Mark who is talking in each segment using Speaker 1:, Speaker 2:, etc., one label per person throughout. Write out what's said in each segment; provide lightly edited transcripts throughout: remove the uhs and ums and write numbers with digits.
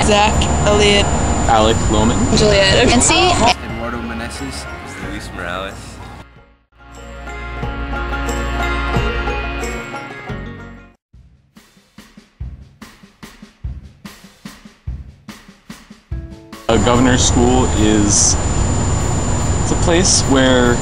Speaker 1: Juliet.
Speaker 2: Zach, Elliot,
Speaker 3: Alec Lohman,
Speaker 1: Juliet. And see?
Speaker 4: Eduardo Meneses, Luis Morales.
Speaker 3: Governor's School is a place where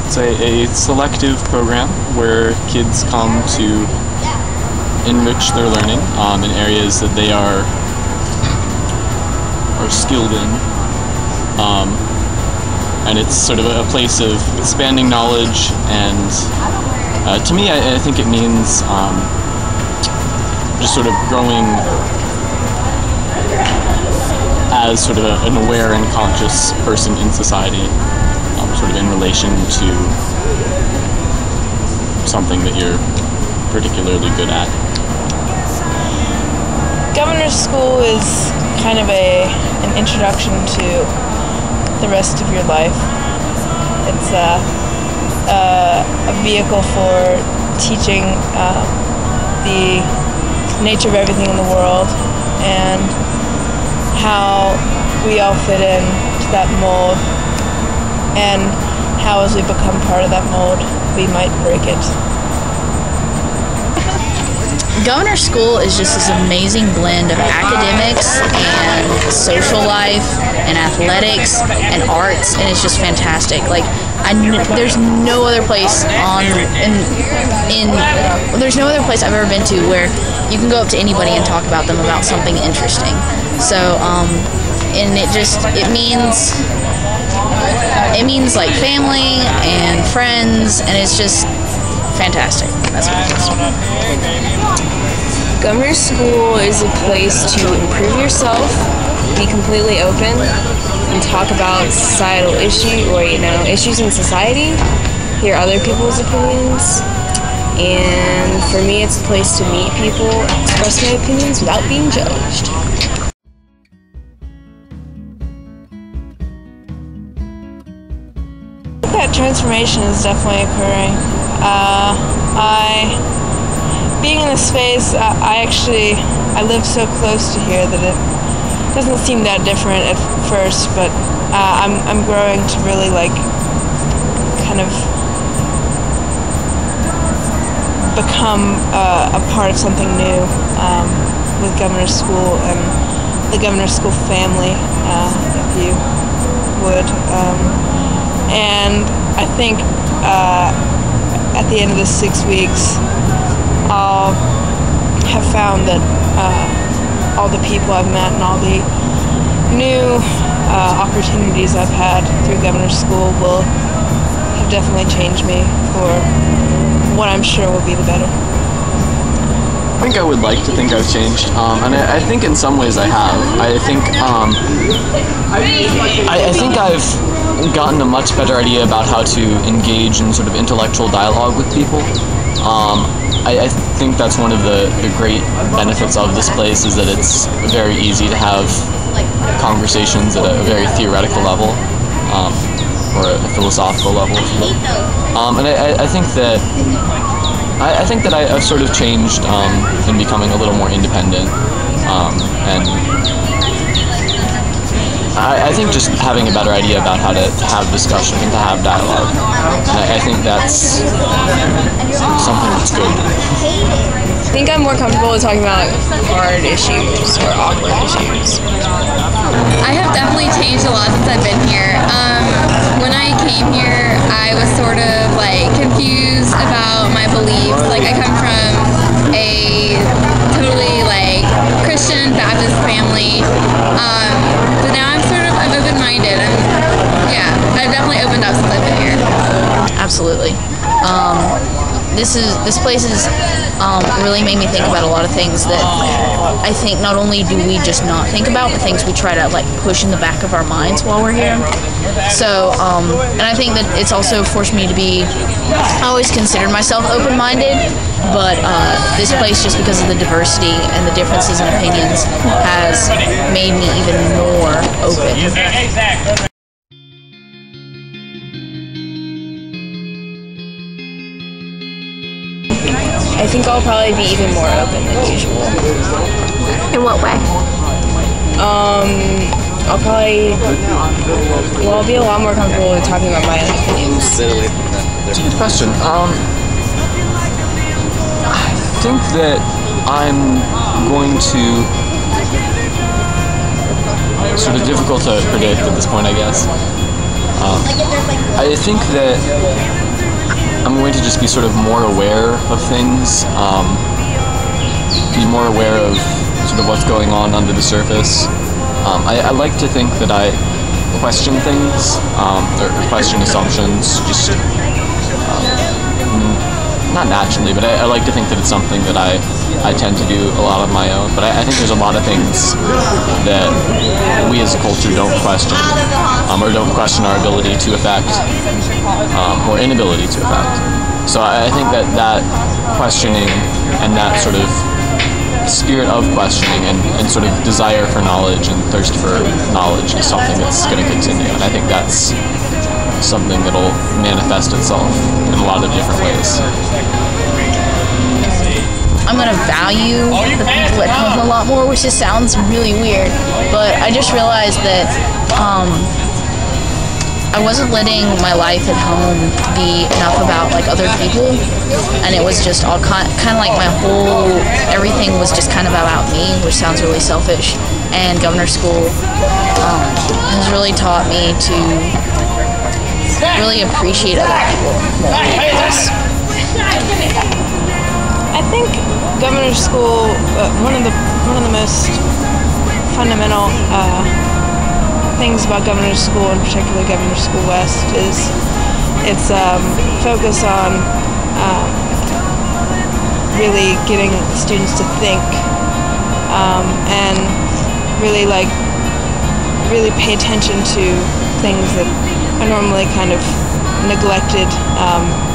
Speaker 3: it's a selective program where kids come to enrich their learning in areas that they are skilled in, and it's sort of a place of expanding knowledge, and to me I think it means just sort of growing as sort of an aware and conscious person in society, sort of in relation to something that you're particularly good at.
Speaker 2: Governor's School is kind of an introduction to the rest of your life. It's a vehicle for teaching the nature of everything in the world and how we all fit in to that mold, and how as we become part of that mold, we might break it.
Speaker 1: Governor's School is just this amazing blend of academics and social life and athletics and arts, and it's just fantastic. Like, there's no other place there's no other place I've ever been to where you can go up to anybody and talk about them about something interesting. So, and it means like family and friends, and it's just fantastic. That's what it is.
Speaker 5: Governor's School is a place to improve yourself, be completely open, and talk about societal issues in society, hear other people's opinions, and for me it's a place to meet people, express my opinions without being judged.
Speaker 2: That transformation is definitely occurring. Being in this space, I live so close to here that it doesn't seem that different at first, but I'm growing to really kind of become a part of something new with Governor's School and the Governor's School family, if you would. And I think at the end of the 6 weeks, I'll have found that all the people I've met and all the new opportunities I've had through Governor's School will have definitely changed me for what I'm sure will be the better.
Speaker 3: I think I would like to think I've changed, and I think in some ways I have. I think I've gotten a much better idea about how to engage in sort of intellectual dialogue with people. I think that's one of the great benefits of this place, is that it's very easy to have conversations at a very theoretical level, or a philosophical level. And I think that I've sort of changed in becoming a little more independent, and I think just having a better idea about how to have discussion and to have dialogue. I think that's something that's good.
Speaker 5: I think I'm more comfortable with talking about hard issues or awkward issues.
Speaker 6: I have definitely changed a lot since I've been here. When I came here, I was sort of confused about my beliefs. I come from a totally Christian Baptist family, but now I'm open-minded, and yeah, I've definitely opened up since I've been here.
Speaker 1: Absolutely. This place has really made me think about a lot of things that I think not only do we just not think about, but things we try to push in the back of our minds while we're here. So, and I think that it's also forced me to be, I always considered myself open-minded, but this place, just because of the diversity and the differences in opinions, has made me even more open.
Speaker 5: I think I'll probably be even more open than usual.
Speaker 6: In what way?
Speaker 5: I'll probably, I'll be a lot more comfortable with talking about my own opinions.
Speaker 3: That's a good question. I think that I'm going to, sort of difficult to predict at this point, I guess. I think that I'm going to just be sort of more aware of things, be more aware of sort of what's going on under the surface. I like to think that I question things, or question assumptions, just not naturally, but I like to think that it's something that I tend to do a lot of my own. But I think there's a lot of things that we as a culture don't question, or don't question our ability to affect, or inability to affect. So I think that questioning and that sort of spirit of questioning and sort of desire for knowledge and thirst for knowledge is something that's going to continue. And I think that's something that'll manifest itself in a lot of different ways.
Speaker 1: I'm going to value the people at home a lot more, which just sounds really weird, but I just realized that I wasn't letting my life at home be enough about like other people, and it was just all kind of like my whole everything was just kind of about me, which sounds really selfish. And Governor School has really taught me to really appreciate other people more.
Speaker 2: I think Governor School, one of the most fundamental things about Governor School, and particularly Governor School West, is its focus on really getting students to think, and really pay attention to things that are normally kind of neglected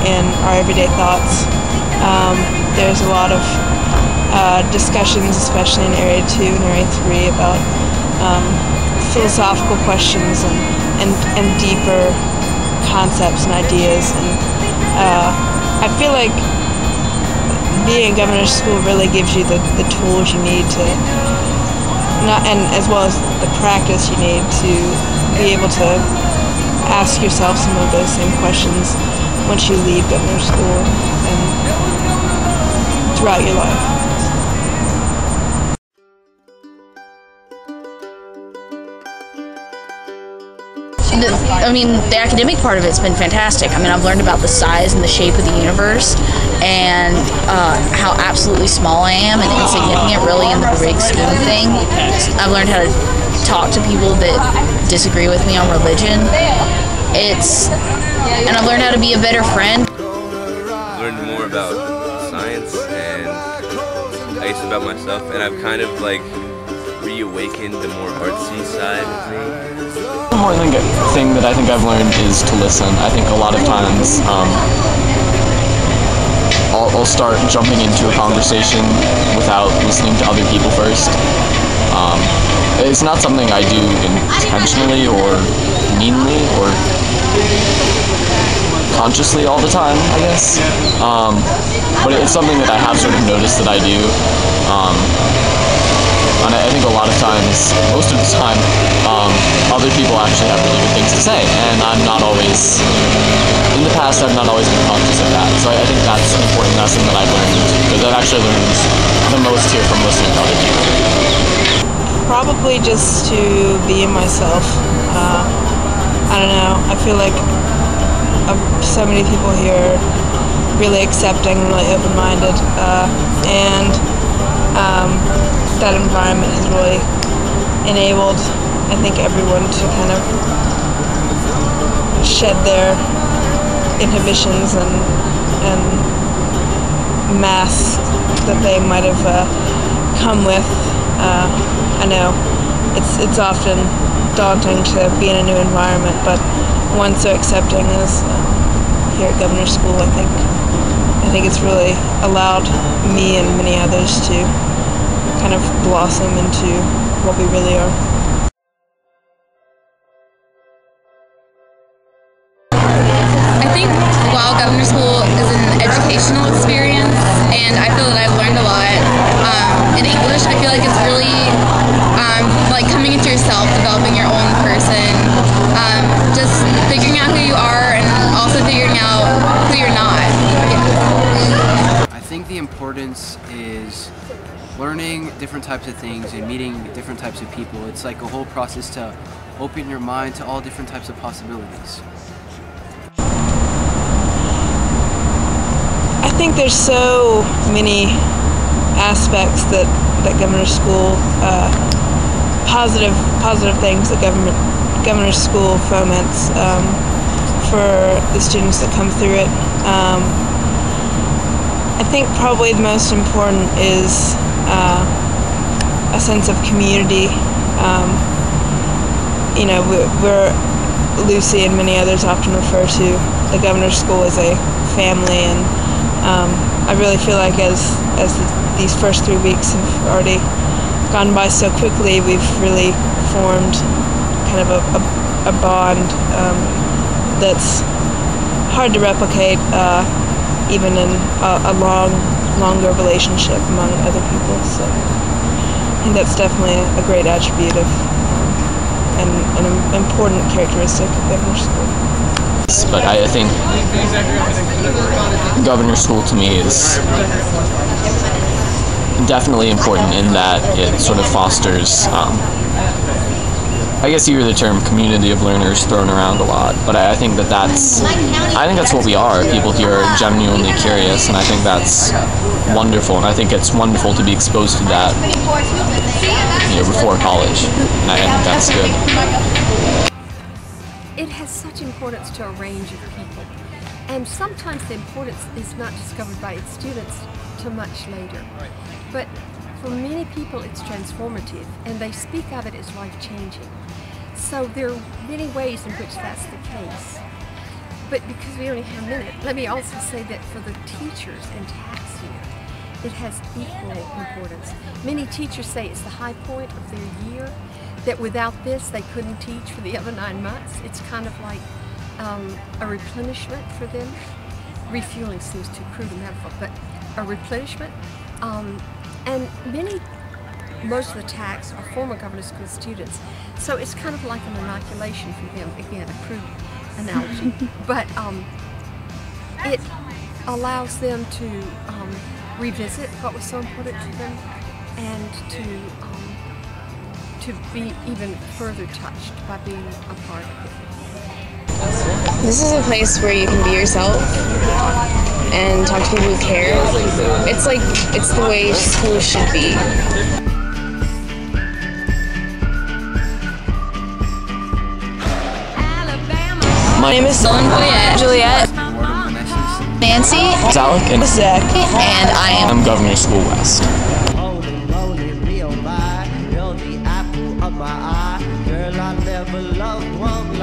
Speaker 2: in our everyday thoughts. There's a lot of discussions, especially in Area 2 and Area 3, about philosophical questions and deeper concepts and ideas. And I feel like being in Governor's School really gives you the tools you need to, and as well as the practice you need to be able to ask yourself some of those same questions once you leave Governor's School and throughout your life.
Speaker 1: I mean, the academic part of it's been fantastic. I mean, I've learned about the size and the shape of the universe, and how absolutely small I am and insignificant really in the big scheme of things. I've learned how to talk to people that disagree with me on religion. And I've learned how to be a better friend.
Speaker 4: Learned more about science and I guess about myself, and I've kind of like reawakened the more artsy side of me.
Speaker 3: The more thing that I think I've learned is to listen. I think a lot of times I'll start jumping into a conversation without listening to other people first. It's not something I do intentionally or meanly or consciously all the time, I guess. But it's something that I have sort of noticed that I do. And I think a lot of times, most of the time, other people actually have really good things to say, and I'm not always, in the past I've not always been conscious of that. So I think that's an important lesson that I've learned, because I've actually learned the most here from listening to other people.
Speaker 2: Probably just to be myself. I don't know, I feel like so many people here really accepting, really open-minded, and that environment has really enabled, I think, everyone to kind of shed their inhibitions and masks that they might have come with. I know it's often daunting to be in a new environment, but one so accepting as here at Governor's School, I think it's really allowed me and many others to kind of blossom into what we really are.
Speaker 6: I think while Governor's School is an educational experience, and I feel that I've learned a lot in English, I feel like it's really like coming out who you are and also figuring out who you're not.
Speaker 7: I think the importance is learning different types of things and meeting different types of people. It's like a whole process to open your mind to all different types of possibilities.
Speaker 2: I think there's so many aspects that Governor's School, positive things that Governor's School foments for the students that come through it. I think probably the most important is a sense of community. You know, Lucy and many others often refer to the Governor's School as a family, and I really feel like as these first 3 weeks have already gone by so quickly, we've really formed kind of a bond that's hard to replicate even in a longer relationship among other people. So I think that's definitely a great attribute of and an important characteristic of Governor's School.
Speaker 3: But I think Governor's School to me is definitely important in that it sort of fosters, I guess you hear the term community of learners thrown around a lot, but I think that's what we are. People here are genuinely curious, and I think that's wonderful, and I think it's wonderful to be exposed to that, you know, before college, and I think that's good.
Speaker 8: It has such importance to a range of people, and sometimes the importance is not discovered by its students till much later. But for many people it's transformative, and they speak of it as life-changing. So there are many ways in which that's the case. But because we only have a minute, let me also say that for the teachers and tax year, it has equal importance. Many teachers say it's the high point of their year, that without this they couldn't teach for the other 9 months. It's kind of like a replenishment for them. Refueling seems too crude a metaphor, but a replenishment. And most of the tax are former Governor's School students, so it's kind of like an inoculation for them. Again, a crude analogy, but it allows them to revisit what was so important to them, and to be even further touched by being a part of it.
Speaker 5: This is a place where you can be yourself and talk to people who care. It's the way school should be.
Speaker 1: My name is Juliet, Nancy,
Speaker 3: Alec, and
Speaker 2: Zach,
Speaker 1: and
Speaker 3: I'm Governor's School West.
Speaker 9: You're the apple of my eye, girl. I never loved one.